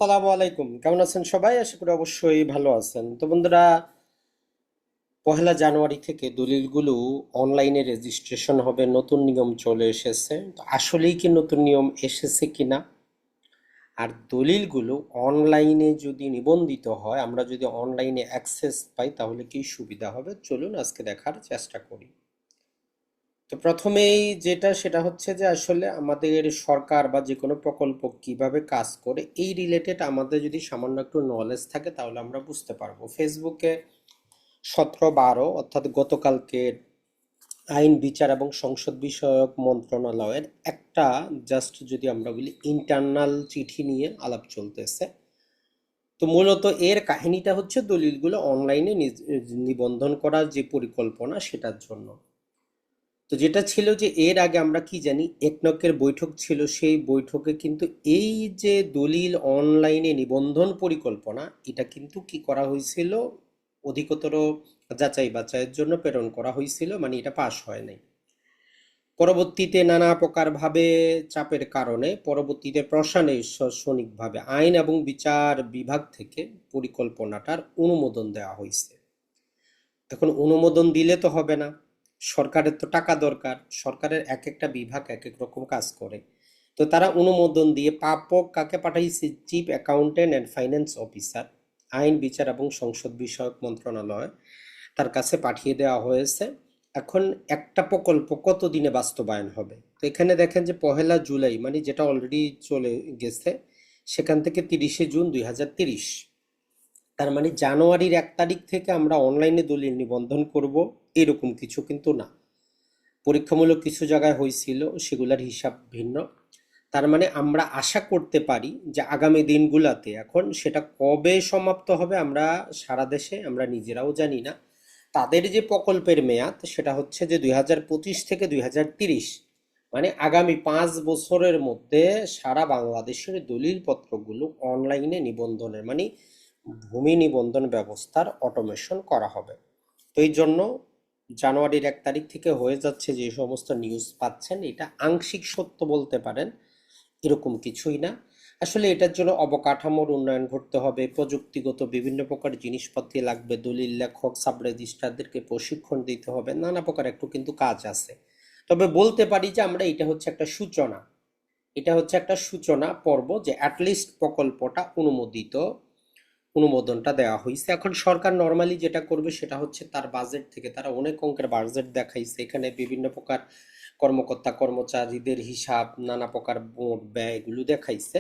সালামু আলাইকুম, কেমন আছেন সবাই? আশা করি অবশ্যই ভালো আছেন। তো বন্ধুরা, 1 জানুয়ারি থেকে দলিলগুলো অনলাইনে রেজিস্ট্রেশন হবে, নতুন নিয়ম চলে এসেছে। তো আসলেই কি নতুন নিয়ম এসেছে কিনা, আর দলিলগুলো অনলাইনে যদি নিবন্ধিত হয়, আমরা যদি অনলাইনে অ্যাক্সেস পাই, তাহলে কি সুবিধা হবে, চলুন আজকে দেখার চেষ্টা করি। তো প্রথমেই সেটা হচ্ছে যে আসলে আমাদের সরকার বা যে কোনো প্রকল্প কিভাবে কাজ করে এই রিলেটেড আমাদের যদি সামান্য একটু নলেজ থাকে, তাহলে আমরা বুঝতে পারবো। ফেসবুকে 17/12 অর্থাৎ গতকালকে আইন বিচার এবং সংসদ বিষয়ক মন্ত্রণালয়ের একটা, জাস্ট যদি আমরা বলি, ইন্টারনাল চিঠি নিয়ে আলাপ চলতেছে। তো মূলত এর কাহিনীটা হচ্ছে দলিলগুলো অনলাইনে নিবন্ধন করার যে পরিকল্পনা, সেটার জন্য। তো যেটা ছিল যে এর আগে আমরা কি জানি, একনকের বৈঠক ছিল, সেই বৈঠকে কিন্তু এই যে দলিল অনলাইনে নিবন্ধন পরিকল্পনা, এটা কিন্তু কি করা হয়েছিল, অধিকতর যাচাই বাছাইয়ের জন্য প্রেরণ করা হয়েছিল, মানে এটা পাশ হয় নাই। পরবর্তীতে নানা প্রকার ভাবে চাপের কারণে পরবর্তীতে প্রশাসনিকভাবে আইন এবং বিচার বিভাগ থেকে পরিকল্পনাটার অনুমোদন দেওয়া হয়েছে। এখন অনুমোদন দিলে তো হবে না, সরকারের তো টাকা দরকার। সরকারের এক একটা বিভাগ এক এক রকম কাজ করে। তো তারা অনুমোদন দিয়ে প্রাপক কাকে পাঠাইছে, chief accountant and finance officer, আইন বিচার এবং সংসদ বিষয়ক মন্ত্রণালয়, তার কাছে পাঠিয়ে দেওয়া হয়েছে। এখন একটা প্রকল্প কত দিনে বাস্তবায়ন হবে? তো এখানে দেখেন যে 1 জুলাই, মানে যেটা অলরেডি চলে গেছে, সেখান থেকে 30শে জুন 2030, তার মানে জানুয়ারির 1 তারিখ থেকে আমরা অনলাইনে দলিল নিবন্ধন করব, এরকম কিছু কিন্তু না। পরীক্ষামূলক কিছু জায়গায় হয়েছিল, সেগুলোর হিসাব ভিন্ন। তার মানে আমরা আশা করতে পারি যে আগামী দিনগুলোতে, এখন সেটা কবে সমাপ্ত হবে আমরা সারা দেশে আমরা নিজেরাও জানি না। তাদের যে প্রকল্পের মেয়াদ, সেটা হচ্ছে যে 2025 থেকে 2030, মানে আগামী 5 বছরের মধ্যে সারা বাংলাদেশের দলিল পত্রগুলো অনলাইনে নিবন্ধনের, মানে ভূমি নিবন্ধন ব্যবস্থার অটোমেশন করা হবে। তো এই জন্য জানুয়ারির 1 তারিখ থেকে হয়ে যাচ্ছে, যে সমস্ত নিউজ পাচ্ছেন, এটা আংশিক সত্য বলতে পারেন, এরকম কিছুই না। আসলে এটার জন্য অবকাঠামোর উন্নয়ন ঘটতে হবে, প্রযুক্তিগত বিভিন্ন প্রকার জিনিসপত্র লাগবে, দলিল লেখক সাব রেজিস্ট্রারদেরকে প্রশিক্ষণ দিতে হবে, নানা প্রকার একটু কিন্তু কাজ আছে। তবে বলতে পারি যে আমরা, এটা হচ্ছে একটা সূচনা, এটা হচ্ছে একটা সূচনা পর্ব, যে অ্যাটলিস্ট প্রকল্পটা অনুমোদনটা দেওয়া হয়েছে। এখন সরকার নর্মালি যেটা করবে, সেটা হচ্ছে তার বাজেট থেকে, তারা অনেক অঙ্কের বাজেট দেখাইছে, এখানে বিভিন্ন প্রকার কর্মকর্তা কর্মচারীদের হিসাব, নানা প্রকার মোট ব্যয়, এগুলো দেখাইছে।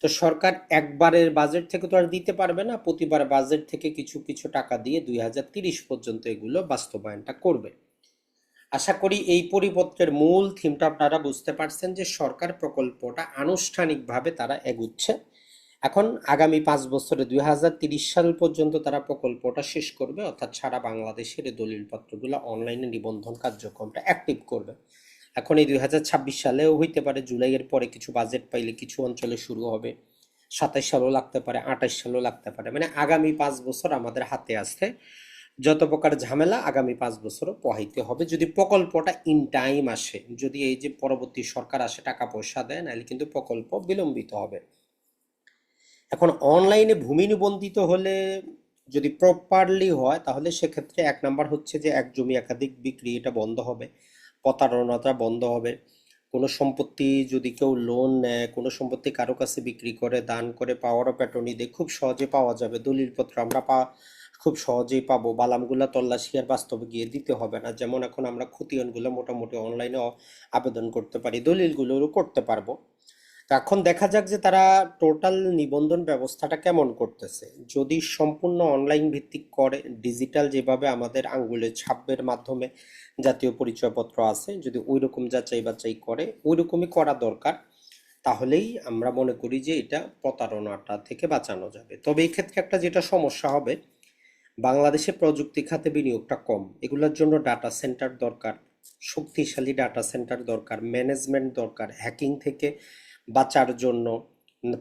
তো সরকার একবারের বাজেট থেকে তো আর দিতে পারবে না, প্রতিবার বাজেট থেকে কিছু কিছু টাকা দিয়ে 2030 পর্যন্ত এগুলো বাস্তবায়নটা করবে। আশা করি এই পরিপত্রের মূল থিমটা আপনারা বুঝতে পারছেন, যে সরকার প্রকল্পটা আনুষ্ঠানিকভাবে তারা এগুচ্ছে। এখন আগামী 5 বছরে 2030 সাল পর্যন্ত তারা প্রকল্পটা শেষ করবে, অর্থাৎ সারা বাংলাদেশের এই দলিলপত্রগুলো অনলাইনে নিবন্ধন কার্যক্রমটা অ্যাক্টিভ করবে। এখন এই 2026 সালেও হইতে পারে, জুলাইয়ের পরে কিছু বাজেট পাইলে কিছু অঞ্চলে শুরু হবে, 27 সালও লাগতে পারে, 28 সালও লাগতে পারে, মানে আগামী 5 বছর আমাদের হাতে আছে। যত প্রকার ঝামেলা আগামী 5 বছরও পোহাইতে হবে, যদি প্রকল্পটা ইন টাইম আসে। যদি এই যে পরবর্তী সরকার আসে, টাকা পয়সা দেয়, নাহলে কিন্তু প্রকল্প বিলম্বিত হবে। এখন অনলাইনে ভূমি নিবন্ধিত হলে, যদি প্রপারলি হয়, তাহলে সেক্ষেত্রে 1 নাম্বার হচ্ছে যে এক জমি একাধিক বিক্রি, এটা বন্ধ হবে, প্রতারণাটা বন্ধ হবে। কোনো সম্পত্তি যদি কেউ লোন নেয়, কোনো সম্পত্তি কারো কাছে বিক্রি করে, দান করে, পাওয়ার অফ অ্যাটর্নি দিয়ে খুব সহজে পাওয়া যাবে। দলিলপত্র আমরা খুব সহজেই পাবো, বালামগুলা তল্লাশি আর বাস্তবে গিয়ে দিতে হবে না। যেমন এখন আমরা খতিয়ানগুলো মোটামুটি অনলাইনে আবেদন করতে পারি, দলিলগুলোরও করতে পারবো। তো এখন দেখা যাক যে তারা টোটাল নিবন্ধন ব্যবস্থাটা কেমন করতেছে। যদি সম্পূর্ণ অনলাইন ভিত্তিক করে, ডিজিটাল যেভাবে আমাদের আঙ্গুলের ছাপের মাধ্যমে জাতীয় পরিচয়পত্র আছে, যদি ওই রকম যাচাই বাছাই করে, ওই রকমই করা দরকার, তাহলেই আমরা মনে করি যে এটা প্রতারণাটা থেকে বাঁচানো যাবে। তবে এই ক্ষেত্রে একটা যেটা সমস্যা হবে, বাংলাদেশে প্রযুক্তি খাতে বিনিয়োগটা কম, এগুলোর জন্য ডাটা সেন্টার দরকার, শক্তিশালী ডাটা সেন্টার দরকার, ম্যানেজমেন্ট দরকার, হ্যাকিং থেকে বাঁচার জন্য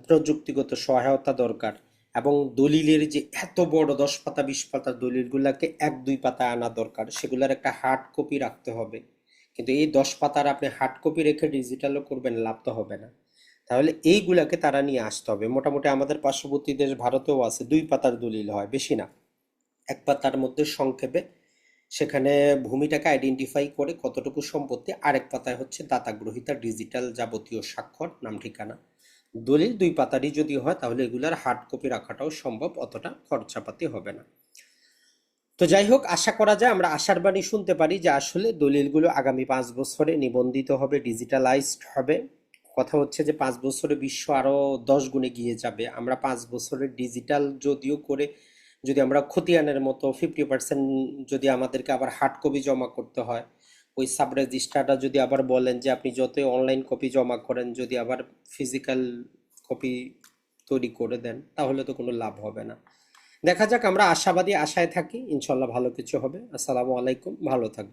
প্রযুক্তিগত সহায়তা দরকার। এবং দলিলের যে এত বড় 10 পাতা 20 পাতার দলিলগুলোকে 1-2 পাতায় আনা দরকার, সেগুলোর একটা হার্ড কপি রাখতে হবে। কিন্তু এই 10 পাতার আপনি হার্ড কপি রেখে ডিজিটালও করবেন, লাভ তো হবে না। তাহলে এইগুলাকে তারা নিয়ে আসতে হবে। মোটামুটি আমাদের পার্শ্ববর্তী দেশ ভারতেও আছে, 2 পাতার দলিল হয়, বেশি না, 1 পাতার মধ্যে সংক্ষেপে সেখানে ভূমিটাকে আইডেন্টিফাই করে কতটুকু সম্পত্তি, আরেক পাতায় হচ্ছে দাতা গ্রহীতা ডিজিটাল যাবতীয় স্বাক্ষর, নাম ঠিকানা। দলিল 2 পাতারই যদি হয় তাহলে এগুলার হার্ড কপি রাখাটাও সম্ভব, অতটা খরচাপাতি হবে না। তো যাই হোক, আশা করা যায়, আমরা আশার বাণী শুনতে পারি যে আসলে দলিলগুলো আগামী 5 বছরে নিবন্ধিত হবে, ডিজিটালাইজড হবে। কথা হচ্ছে যে 5 বছরে বিশ্ব আরো 10 গুণে গিয়ে যাবে। আমরা 5 বছরের ডিজিটাল যদিও করে, যদি আমরা খতিয়ানের মতো 50% যদি আমাদেরকে আবার হার্ড কপি জমা করতে হয়, ওই সাব রেজিস্ট্রারটা যদি আবার বলেন যে আপনি যতই অনলাইন কপি জমা করেন, যদি আবার ফিজিক্যাল কপি তৈরি করে দেন, তাহলে তো কোনো লাভ হবে না। দেখা যাক, আমরা আশাবাদী, আশায় থাকি, ইনশাল্লাহ ভালো কিছু হবে। আসসালামু আলাইকুম, ভালো থাকবেন।